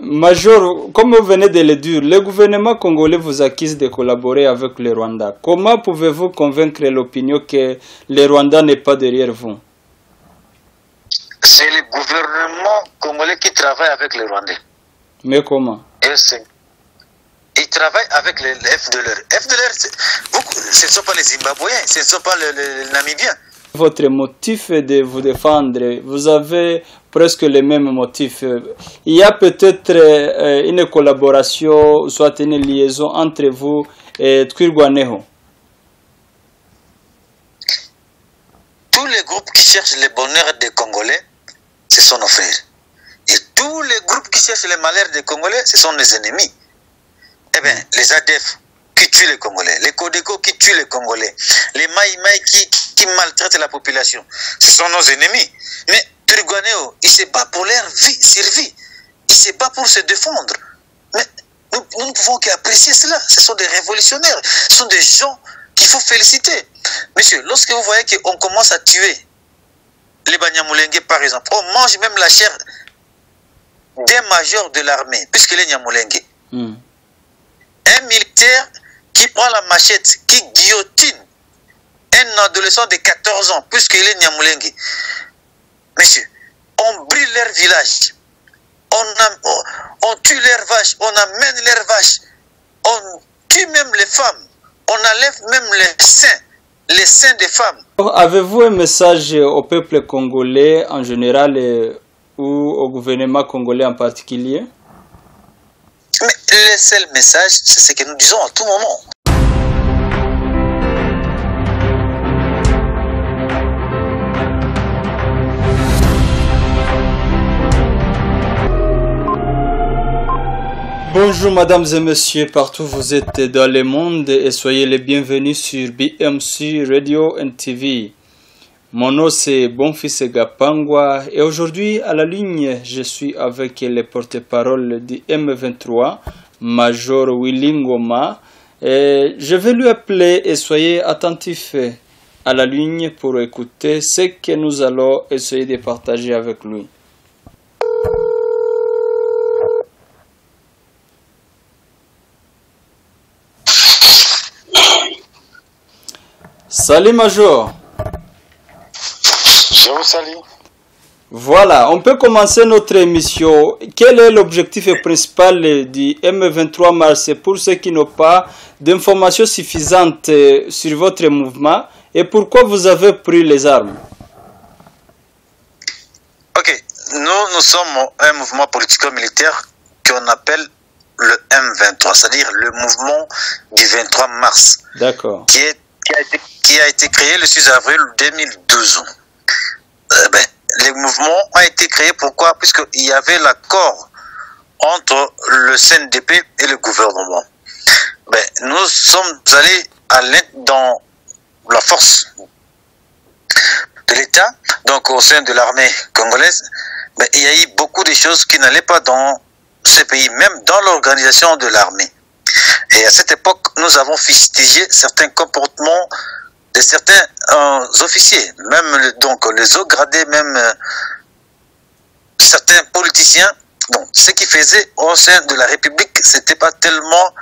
Major, comme vous venez de le dire, le gouvernement congolais vous accuse de collaborer avec le Rwanda. Comment pouvez-vous convaincre l'opinion que le Rwanda n'est pas derrière vous? C'est le gouvernement congolais qui travaille avec les Rwandais. Mais comment? Ils travaillent avec les FDLR. FDLR, ce ne sont pas les Zimbabwéens, ce ne sont pas les Namibiens. Votre motif est de vous défendre. Vous avez presque les mêmes motifs. Il y a peut-être une collaboration, soit une liaison entre vous et Twirwaneho. Tous les groupes qui cherchent le bonheur des Congolais, ce sont nos frères. Et tous les groupes qui cherchent le malheur des Congolais, ce sont nos ennemis. Eh bien, les ADF qui tuent les Congolais, les Codeco qui tuent les Congolais, les Maïmaï qui maltraitent la population, ce sont nos ennemis. Mais Twirwaneho, il se bat pour leur vie, survie. Il se bat pour se défendre. Mais nous ne pouvons qu'apprécier cela. Ce sont des révolutionnaires. Ce sont des gens qu'il faut féliciter. Monsieur, lorsque vous voyez qu'on commence à tuer les Banyamulenge, par exemple, on mange même la chair d'un major de l'armée, puisqu'il est Nyamulenge. Un militaire qui prend la machette, qui guillotine un adolescent de 14 ans, puisqu'il est Nyamulenge. Monsieur, on brûle leur village, on tue leurs vaches, on amène leurs vaches, on tue même les femmes, on enlève même les seins des femmes. Avez-vous un message au peuple congolais en général ou au gouvernement congolais en particulier? Mais le seul message, c'est ce que nous disons à tout moment. Bonjour mesdames et messieurs, partout vous êtes dans le monde et soyez les bienvenus sur BMC Radio and TV. Mon nom c'est Bonfils Gapangwa et aujourd'hui à la ligne je suis avec le porte-parole du M23, Major Willy Ngoma. Et je vais lui appeler et soyez attentifs à la ligne pour écouter ce que nous allons essayer de partager avec lui. Salut Major. Je vous salue. Voilà, on peut commencer notre émission. Quel est l'objectif principal du M23 Mars pour ceux qui n'ont pas d'informations suffisantes sur votre mouvement et pourquoi vous avez pris les armes? Ok, nous sommes un mouvement politico-militaire qu'on appelle le M23, c'est-à-dire le mouvement du 23 mars. D'accord. Qui a été créé le 6 avril 2012. Le mouvement a été créé pourquoi? Puisqu'il y avait l'accord entre le CNDP et le gouvernement. Nous sommes allés à l'aide dans la force de l'État, donc au sein de l'armée congolaise. Il y a eu beaucoup de choses qui n'allaient pas dans ce pays, même dans l'organisation de l'armée. Et à cette époque, nous avons fustigé certains comportements de certains officiers, même donc les hauts gradés, même certains politiciens. Donc, ce qu'ils faisaient au sein de la République, c'était pas tellement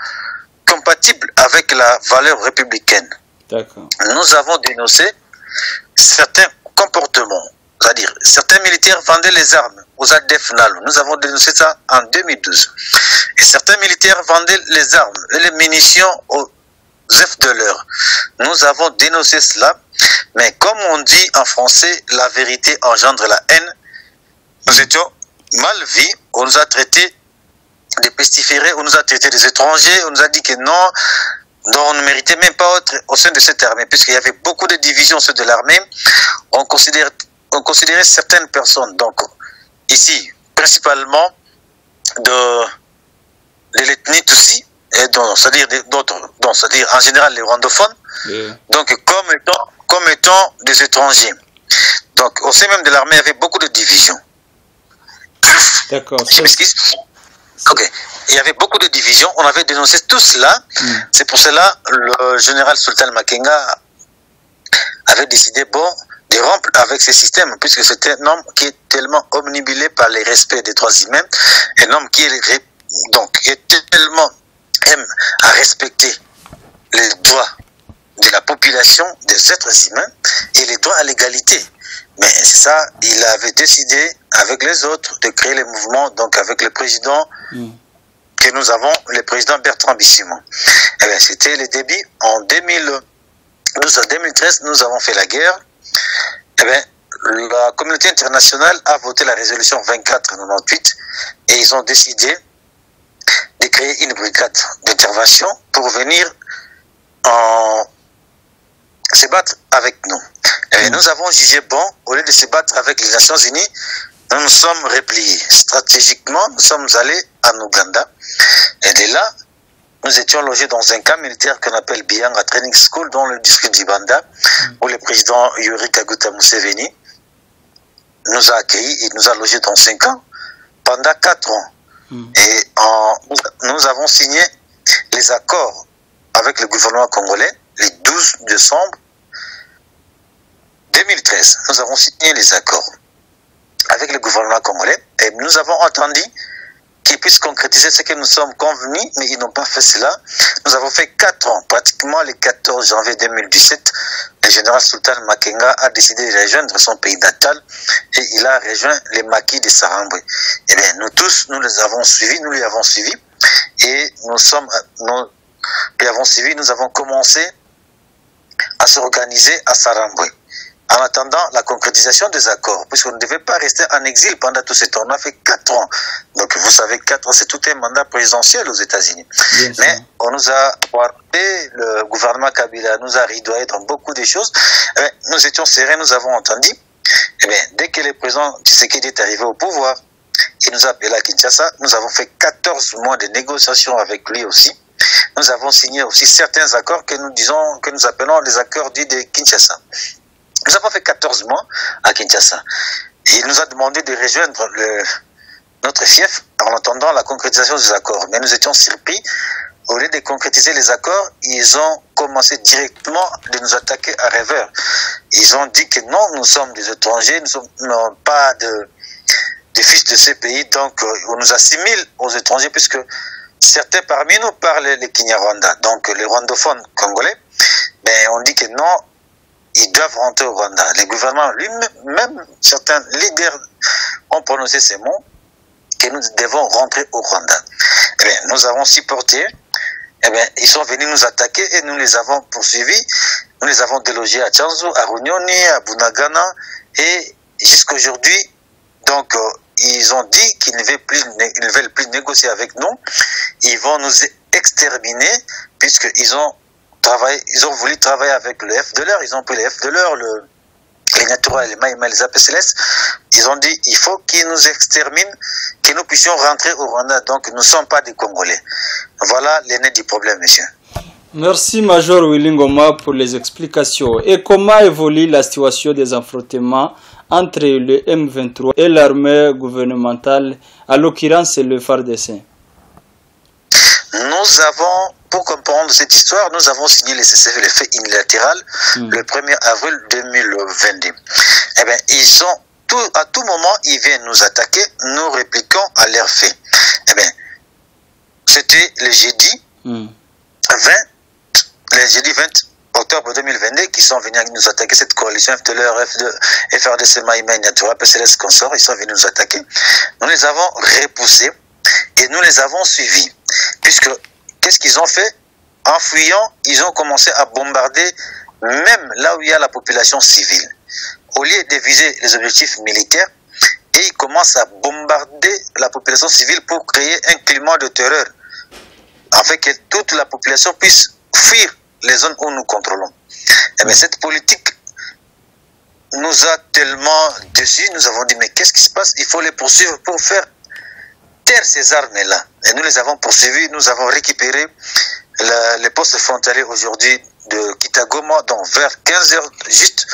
compatible avec la valeur républicaine. D'accord. Nous avons dénoncé certains comportements, c'est-à-dire certains militaires vendaient les armes aux ADF NALU. Nous avons dénoncé ça en 2012. Et certains militaires vendaient les armes et les munitions aux FDLR. Nous avons dénoncé cela, mais comme on dit en français, la vérité engendre la haine. Nous étions mal vus, on nous a traités de pestiférés, on nous a traités des étrangers, on nous a dit que non, on ne méritait même pas être au sein de cette armée, puisqu'il y avait beaucoup de divisions au sein de l'armée. On considérait certaines personnes, donc ici, principalement de l'ethnie Tutsi, c'est-à-dire d'autres, c'est-à-dire en général les rwandophones, donc comme étant des étrangers. Donc au sein même de l'armée, il y avait beaucoup de divisions. D'accord. Ok. Il y avait beaucoup de divisions, on avait dénoncé tout cela. C'est pour cela le général Sultan Makenga avait décidé, bon, de rompre avec ce système, puisque c'est un homme qui est tellement omnibulé par le respect des droits humains, un homme qui est, donc, qui est tellement aime à respecter les droits de la population, des êtres humains, et les droits à l'égalité. Mais c'est ça, il avait décidé avec les autres de créer les mouvements, donc avec le président que nous avons, le président Bertrand Bisimon. Eh bien, c'était le début. En 2013, nous avons fait la guerre. Eh bien, la communauté internationale a voté la résolution 2498 et ils ont décidé de créer une brigade d'intervention pour venir se battre avec nous. Et nous avons jugé bon, au lieu de se battre avec les Nations Unies, nous nous sommes repliés. Stratégiquement, nous sommes allés en Ouganda. Et de là, nous étions logés dans un camp militaire qu'on appelle Bianga Training School, dans le district d'Ibanda, où le président Yoweri Kaguta Museveni nous a accueillis et nous a logés dans 5 ans pendant 4 ans. Et nous avons signé les accords avec le gouvernement congolais le 12 décembre 2013. Nous avons signé les accords avec le gouvernement congolais et nous avons attendu qu'ils puissent concrétiser ce que nous sommes convenus, mais ils n'ont pas fait cela. Nous avons fait 4 ans, pratiquement le 14 janvier 2017, le général Sultan Makenga a décidé de rejoindre son pays natal et il a rejoint les maquis de Sarambwe. Eh bien, nous tous, nous les avons suivis et nous avons commencé à s'organiser à Sarambwe. En attendant la concrétisation des accords, puisqu'on ne devait pas rester en exil pendant tout ce temps. On a fait 4 ans. Donc, vous savez, 4 ans, c'est tout un mandat présidentiel aux États-Unis. Mais on nous a warpé, le gouvernement Kabila nous a ridoyé dans beaucoup de choses. Nous étions sereins, nous avons entendu. Eh bien, dès que le président Tshisekedi est arrivé au pouvoir, il nous a appelé à Kinshasa. Nous avons fait 14 mois de négociations avec lui aussi. Nous avons signé aussi certains accords que nous appelons les accords dits de Kinshasa. Nous avons fait 14 mois à Kinshasa. Et il nous a demandé de rejoindre notre fief en attendant la concrétisation des accords. Mais nous étions surpris. Au lieu de concrétiser les accords, ils ont commencé directement de nous attaquer à revers. Ils ont dit que non, nous sommes des étrangers, nous ne sommes pas des fils de ces pays, donc on nous assimile aux étrangers puisque certains parmi nous parlent le Kinyarwanda, donc les rwandophones congolais. Mais on dit que non, ils doivent rentrer au Rwanda. Le gouvernement lui-même, certains leaders ont prononcé ces mots, que nous devons rentrer au Rwanda. Eh bien, nous avons supporté, eh bien, ils sont venus nous attaquer et nous les avons poursuivis. Nous les avons délogés à Tchanzu, à Runyoni, à Bunagana, et jusqu'aujourd'hui, donc, ils ont dit qu'ils ne veulent plus négocier avec nous. Ils vont nous exterminer, puisqu'ils ont voulu travailler avec le FDLR, ils ont pris le FDLR, les Natura, les Maïma, les APCLS. Ils ont dit il faut qu'ils nous exterminent, que nous puissions rentrer au Rwanda. Donc nous ne sommes pas des Congolais. Voilà l'aîné du problème, monsieur. Merci, Major Willy Ngoma, pour les explications. Et comment évolue la situation des affrontements entre le M23 et l'armée gouvernementale, à l'occurrence le FARDC? Nous avons, pour comprendre cette histoire, nous avons signé le cessez-le-feu, le fait unilatéral, le 1er avril 2022. Eh bien, à tout moment, ils viennent nous attaquer, nous répliquons à leurs faits. Eh bien, c'était le jeudi 20 octobre 2022 qui sont venus nous attaquer, cette coalition FDLR, FRDC, Maïma, Natura, PCLS, Consort, ils sont venus nous attaquer. Nous les avons repoussés et nous les avons suivis. Puisque, qu'est-ce qu'ils ont fait? En fuyant, ils ont commencé à bombarder même là où il y a la population civile. Au lieu de viser les objectifs militaires, et ils commencent à bombarder la population civile pour créer un climat de terreur, afin que toute la population puisse fuir les zones où nous contrôlons. Et bien, cette politique nous a tellement déçus, nous avons dit, mais qu'est-ce qui se passe? Il faut les poursuivre pour faire taire ces armes-là. Et nous les avons poursuivis, nous avons récupéré les postes frontaliers aujourd'hui de Kitagoma, donc vers 15h, juste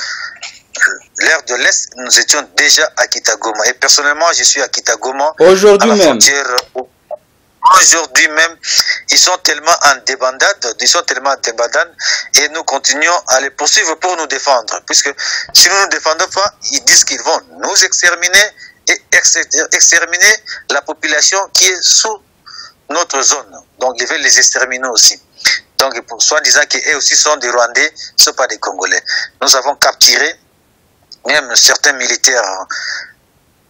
l'heure de l'Est, nous étions déjà à Kitagoma. Et personnellement, je suis à Kitagoma. Aujourd'hui même. aujourd'hui même, ils sont tellement en débandade, et nous continuons à les poursuivre pour nous défendre. Puisque si nous ne nous défendons pas, ils disent qu'ils vont nous exterminer et exterminer la population qui est sous notre zone. Donc ils veulent les exterminer aussi. Donc soi-disant qu'eux aussi sont des Rwandais, ne sont pas des Congolais. Nous avons capturé même certains militaires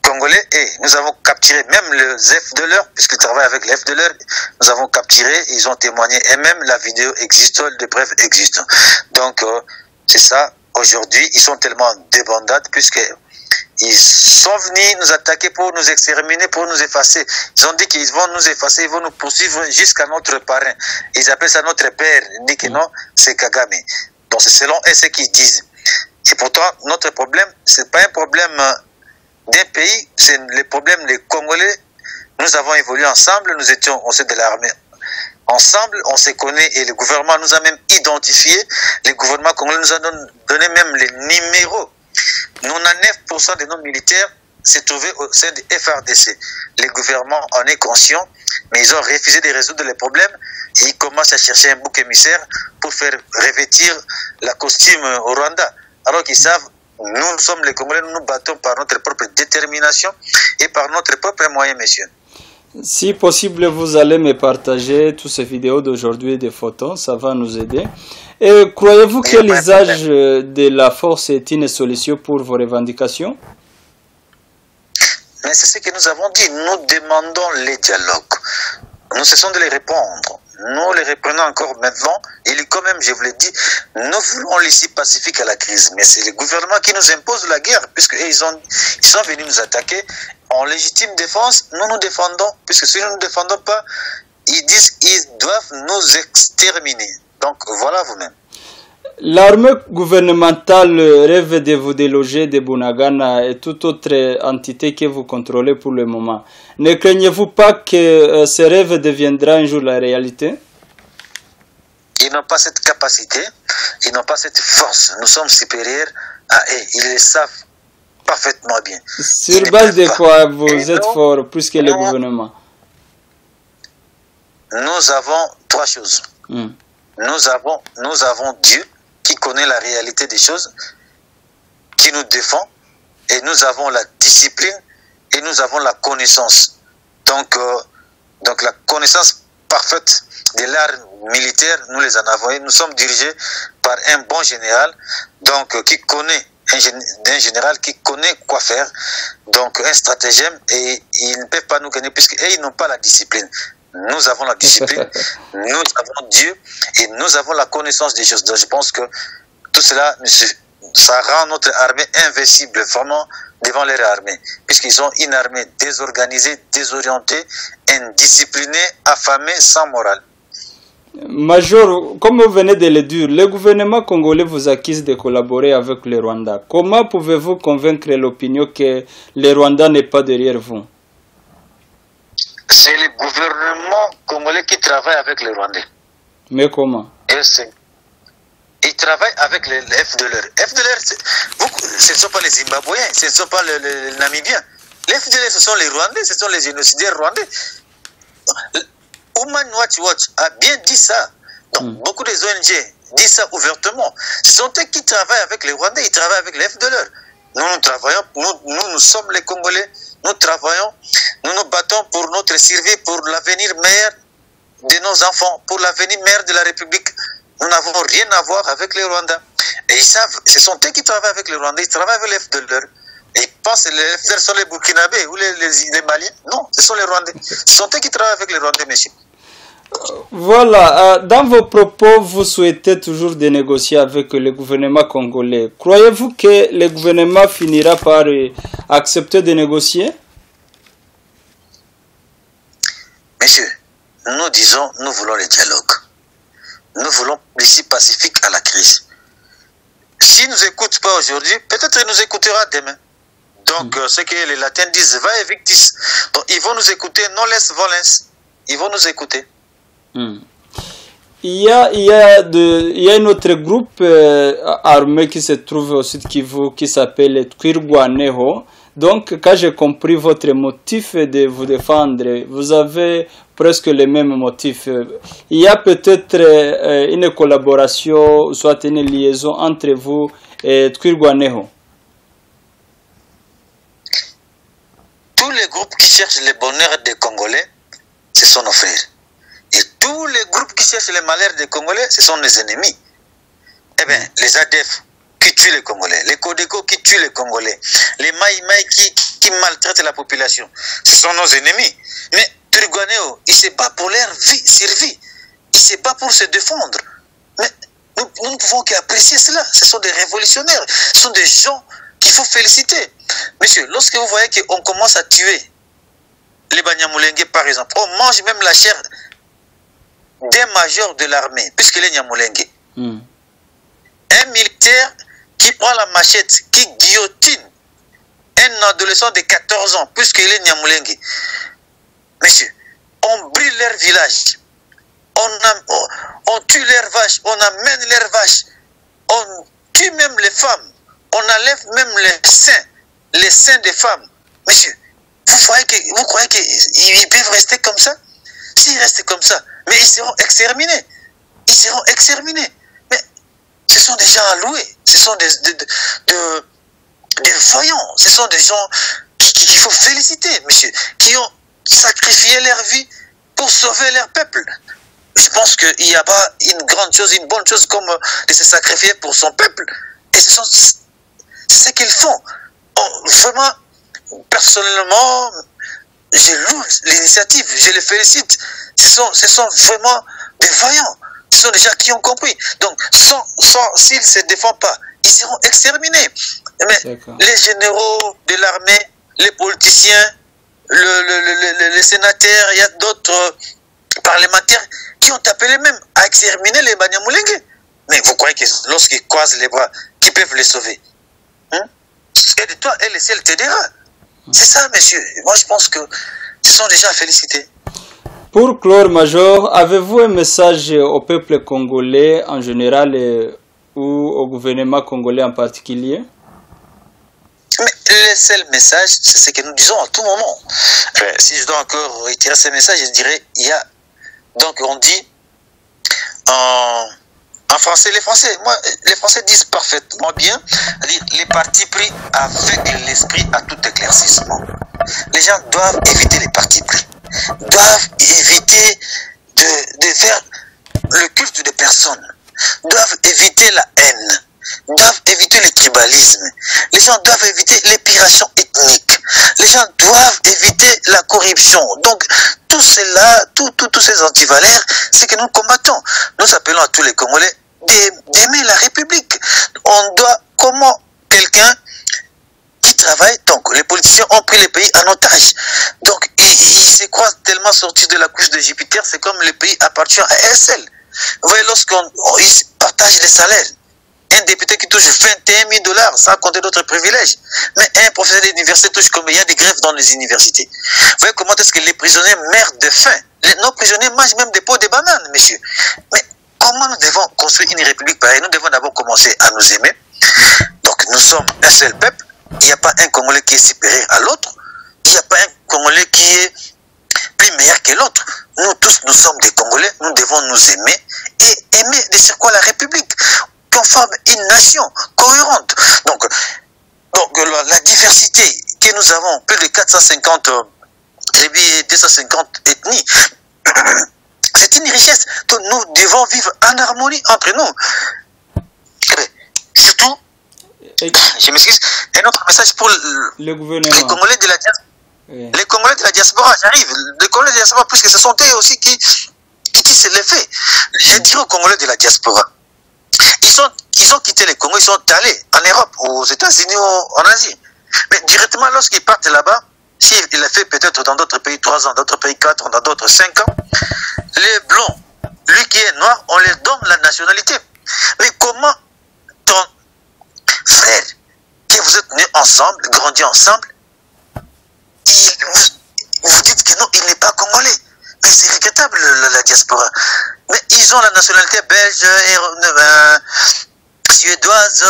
congolais et nous avons capturé même le FDLR, puisqu'ils travaillent avec le FDLR, nous avons capturé, ils ont témoigné et même la vidéo existe, les preuves existent. Donc c'est ça, aujourd'hui ils sont tellement débandades puisque ils sont venus nous attaquer pour nous exterminer, pour nous effacer. Ils ont dit qu'ils vont nous effacer, ils vont nous poursuivre jusqu'à notre parrain. Ils appellent ça notre père. Ils disent que non, c'est Kagame. Donc c'est selon eux ce qu'ils disent. Et pourtant, notre problème, c'est pas un problème d'un pays, c'est le problème des Congolais. Nous avons évolué ensemble, nous étions au sein de l'armée. Ensemble, on se connaît et le gouvernement nous a même identifiés. Le gouvernement congolais nous a donné même les numéros. 99% de nos militaires s'est trouvé au sein de FRDC. Le gouvernement en est conscient, mais ils ont refusé de résoudre les problèmes et ils commencent à chercher un bouc émissaire pour faire revêtir la costume au Rwanda. Alors qu'ils savent, nous sommes les Congolais, nous nous battons par notre propre détermination et par notre propre moyen, messieurs. Si possible, vous allez me partager toutes ces vidéos d'aujourd'hui et des photos, ça va nous aider. Et croyez-vous que l'usage de la force est une solution pour vos revendications? Mais c'est ce que nous avons dit. Nous demandons les dialogues. Nous cessons de les répondre. Nous les reprenons encore maintenant. Et quand même, je vous l'ai dit, nous voulons l'issue pacifique à la crise. Mais c'est le gouvernement qui nous impose la guerre, puisqu'ils sont venus nous attaquer. En légitime défense, nous nous défendons. Puisque si nous ne nous défendons pas, ils disent qu'ils doivent nous exterminer. Donc voilà vous-même. L'armée gouvernementale rêve de vous déloger de Bunagana et toute autre entité que vous contrôlez pour le moment. Ne craignez-vous pas que ce rêve deviendra un jour la réalité? Ils n'ont pas cette capacité, ils n'ont pas cette force. Nous sommes supérieurs à eux, ils le savent parfaitement bien. Sur base de quoi vous êtes fort plus que le gouvernement? Nous avons trois choses. Nous avons Dieu qui connaît la réalité des choses, qui nous défend, et nous avons la discipline et nous avons la connaissance. Donc la connaissance parfaite de l'art militaire, nous les en avons. Nous sommes dirigés par un bon général, donc qui connaît un général qui connaît quoi faire, donc un stratagème, et ils ne peuvent pas nous gagner puisqu'ils n'ont pas la discipline. Nous avons la discipline, nous avons Dieu et nous avons la connaissance des choses. Donc je pense que tout cela, ça rend notre armée invincible vraiment devant leur armée, puisqu'ils ont une armée désorganisée, désorientée, indisciplinée, affamée, sans morale. Major, comme vous venez de le dire, le gouvernement congolais vous accuse de collaborer avec le Rwanda. Comment pouvez-vous convaincre l'opinion que le Rwanda n'est pas derrière vous? C'est le gouvernement congolais qui travaille avec les Rwandais. Mais comment? Ils travaillent avec les FDLR. FDLR, ce ne sont pas les Zimbabwéens, ce ne sont pas les Namibiens. Les FDLR, ce sont les Rwandais, ce sont les génocidaires rwandais. Human Rights Watch a bien dit ça. Donc, beaucoup des ONG disent ça ouvertement. Ce sont eux qui travaillent avec les Rwandais, ils travaillent avec les FDLR. Nous travaillons, nous sommes les Congolais, nous travaillons, nous nous battons pour notre survie, pour l'avenir meilleur de nos enfants, pour l'avenir meilleur de la République. Nous n'avons rien à voir avec les Rwandais. Et ils savent, ce sont eux qui travaillent avec les Rwandais, ils travaillent avec les FDLR. Et ils pensent que les FDLR sont les Burkinabés ou les Maliens. Non, ce sont les Rwandais. Ce sont eux qui travaillent avec les Rwandais, messieurs. Voilà, dans vos propos, vous souhaitez toujours de négocier avec le gouvernement congolais. Croyez-vous que le gouvernement finira par accepter de négocier? Messieurs, nous disons, nous voulons le dialogue. Nous voulons l'issue pacifique à la crise. S'ils ne nous écoutent pas aujourd'hui, peut-être qu'ils nous écoutera demain. Donc, ce que les latins disent, va et victis. Donc, ils vont nous écouter, non laisse volens. Ils vont nous écouter. Il y a un autre groupe armé qui se trouve au sud Kivu qui s'appelle Twirwaneho. Donc, quand j'ai compris votre motif de vous défendre, vous avez presque les mêmes motifs. Il y a peut-être une collaboration, soit une liaison entre vous et Twirwaneho. Tous les groupes qui cherchent le bonheur des Congolais, ce sont nos frères. Et tous les groupes qui cherchent le malheur des Congolais, ce sont nos ennemis. Eh bien, les ADF qui tuent les Congolais, les Codeco qui tuent les Congolais, les Maïmaï qui maltraitent la population, ce sont nos ennemis. Mais Twirwaneho, il se bat pour leur vie, survie. Il se bat pour se défendre. Mais nous ne pouvons qu'apprécier cela. Ce sont des révolutionnaires. Ce sont des gens qu'il faut féliciter. Monsieur, lorsque vous voyez qu'on commence à tuer les Banyamulenge, par exemple, on mange même la chair d'un major de l'armée, puisqu'il est Nyamulenge. Un militaire qui prend la machette, qui guillotine un adolescent de 14 ans, puisqu'il est Nyamulenge. Monsieur, on brûle leur village, on tue leurs vaches, on amène leurs vaches, on tue même les femmes, on enlève même les seins des femmes. Monsieur, vous croyez qu'ils peuvent rester comme ça? S'ils restent comme ça, mais ils seront exterminés. Ils seront exterminés. Mais ce sont des gens alloués, ce sont des voyants, ce sont des gens qu'il faut féliciter, monsieur, qui ont sacrifié leur vie pour sauver leur peuple. Je pense qu'il n'y a pas une grande chose, une bonne chose comme de se sacrifier pour son peuple. Et c'est ce qu'ils font. Vraiment, personnellement, je loue l'initiative, je les félicite. Ce sont vraiment des vaillants. Ce sont des gens qui ont compris. Donc, s'ils ne se défendent pas, ils seront exterminés. Mais les généraux de l'armée, les politiciens, les sénateurs, il y a d'autres parlementaires qui ont appelé même à exterminer les Banyamulenge. Mais vous croyez que lorsqu'ils croisent les bras, qu'ils peuvent les sauver? Et de toi, et le ciel t'aidera. C'est ça, monsieur. Moi, je pense que ce sont des gens à féliciter. Pour clore, Major, avez-vous un message au peuple congolais en général ou au gouvernement congolais en particulier? Mais le seul message, c'est ce que nous disons à tout moment. Si je dois encore retirer ce message, je dirais, donc on dit en français, les Français disent parfaitement bien, c'est-à-dire les partis pris aveuglent l'esprit à tout éclaircissement. Les gens doivent éviter les partis pris, doivent éviter de faire le culte de personnes, doivent éviter la haine, doivent éviter le tribalisme, les gens doivent éviter l'épuration ethnique, les gens doivent éviter la corruption. Donc, tout cela, tous ces antivaleurs, c'est que nous combattons. Nous appelons à tous les Congolais d'aimer la République. On doit, comment quelqu'un qui travaille, donc les politiciens ont pris le pays en otage. Donc, ils se croient tellement sortis de la couche de Jupiter, c'est comme le pays appartient à SL. Vous voyez, lorsqu'on partage les salaires, un député qui touche 21 000 $, sans compter d'autres privilèges. Mais un professeur d'université touche combien? Il y a des grèves dans les universités. Vous voyez comment est-ce que les prisonniers meurent de faim? Nos prisonniers mangent même des pots de bananes, monsieur. Mais comment nous devons construire une république pareille? Nous devons d'abord commencer à nous aimer. Donc nous sommes un seul peuple. Il n'y a pas un Congolais qui est supérieur à l'autre. Il n'y a pas un Congolais qui est plus meilleur que l'autre. Nous tous, nous sommes des Congolais. Nous devons nous aimer et aimer de sur quoi la République, qu'on forme une nation cohérente. Donc la diversité que nous avons, plus de 450 tribus et 250 ethnies, c'est une richesse que nous devons vivre en harmonie entre nous. Surtout, je m'excuse, un autre message pour les Congolais de la diaspora. Oui. Les Congolais de la diaspora, j'arrive. Les Congolais de la diaspora, puisque ce sont eux aussi qui tissent les faits. Je dirais aux Congolais de la diaspora, ils ont quitté les Congo, ils sont allés en Europe, aux États-Unis, en Asie. Mais directement, lorsqu'ils partent là-bas, s'il a fait peut-être dans d'autres pays 3 ans, d'autres pays 4 ans, dans d'autres 5 ans, les Blancs, lui qui est noir, on leur donne la nationalité. Mais comment ton frère, que vous êtes nés ensemble, grandis ensemble, vous dites que non, il n'est pas congolais? Mais c'est regrettable, la diaspora. Mais ils ont la nationalité belge, suédoise,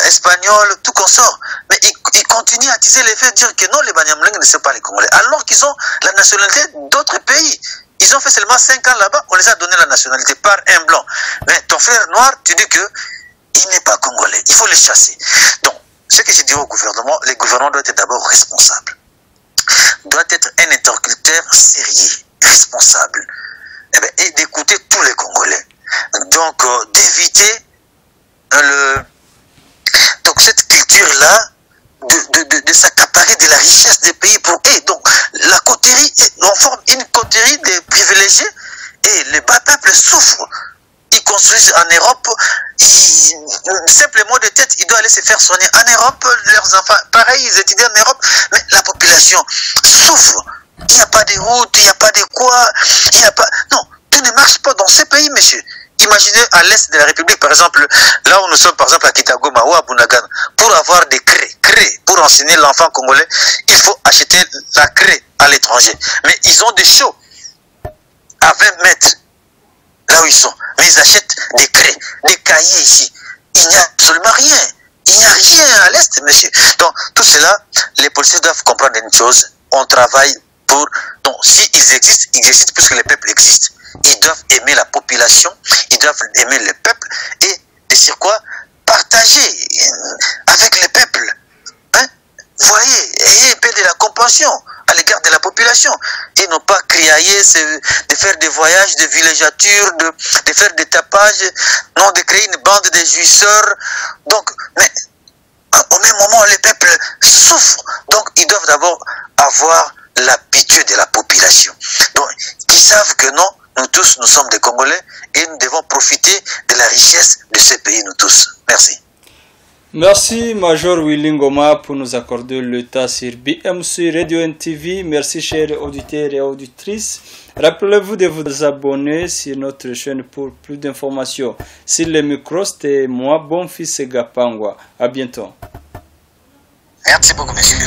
espagnols, tout consort. Mais ils continuent à attiser les faits, dire que non, les Banyamulenge ne sont pas les Congolais. Alors qu'ils ont la nationalité d'autres pays. Ils ont fait seulement 5 ans là-bas, on les a donné la nationalité par un blanc. Mais ton frère noir, tu dis que il n'est pas congolais. Il faut les chasser. Donc, ce que j'ai dit au gouvernement, le gouvernement doit être d'abord responsable. Doit être un interlocuteur sérieux, responsable. Et d'écouter tous les Congolais. Donc, d'éviter donc cette culture-là de s'accaparer de la richesse des pays pour eux. Donc, la coterie, on forme une coterie des privilégiés et les bas peuples souffrent. Ils construisent en Europe, simplement de tête, ils doivent aller se faire soigner en Europe, leurs enfants, pareil, ils étudient en Europe, mais la population souffre. Il n'y a pas de route, il n'y a pas de quoi, il n'y a pas... Non, tout ne marche pas dans ces pays, monsieur. Imaginez à l'est de la République, par exemple, là où nous sommes, par exemple, à Kitagoma ou à Bunagana, pour avoir des craies, pour enseigner l'enfant congolais, il faut acheter la craie à l'étranger. Mais ils ont des chaux à 20 mètres, là où ils sont. Mais ils achètent des craies, des cahiers ici. Il n'y a absolument rien. Il n'y a rien à l'est, monsieur. Donc, tout cela, les policiers doivent comprendre une chose. On travaille pour... Donc, s'ils existent, ils existent puisque les peuples existent. Ils doivent aimer la population, ils doivent aimer le peuple et sur quoi partager avec le peuple. Hein? Vous voyez, ayez un peu de la compassion à l'égard de la population et non pas criailler, de faire des voyages, de villégiatures, de faire des tapages, non, de créer une bande de jouisseurs. Donc, mais au même moment, les peuples souffrent. Donc, ils doivent d'abord avoir la pitié de la population. Donc, ils savent que non, nous tous, nous sommes des Congolais et nous devons profiter de la richesse de ce pays, nous tous. Merci. Merci, Major Willy Ngoma, pour nous accorder le temps sur BMC Radio NTV. Merci, chers auditeurs et auditrices. Rappelez-vous de vous abonner sur notre chaîne pour plus d'informations. Sur le micro, c'était moi, Bonfils Gapangwa. À bientôt. Merci beaucoup, monsieur.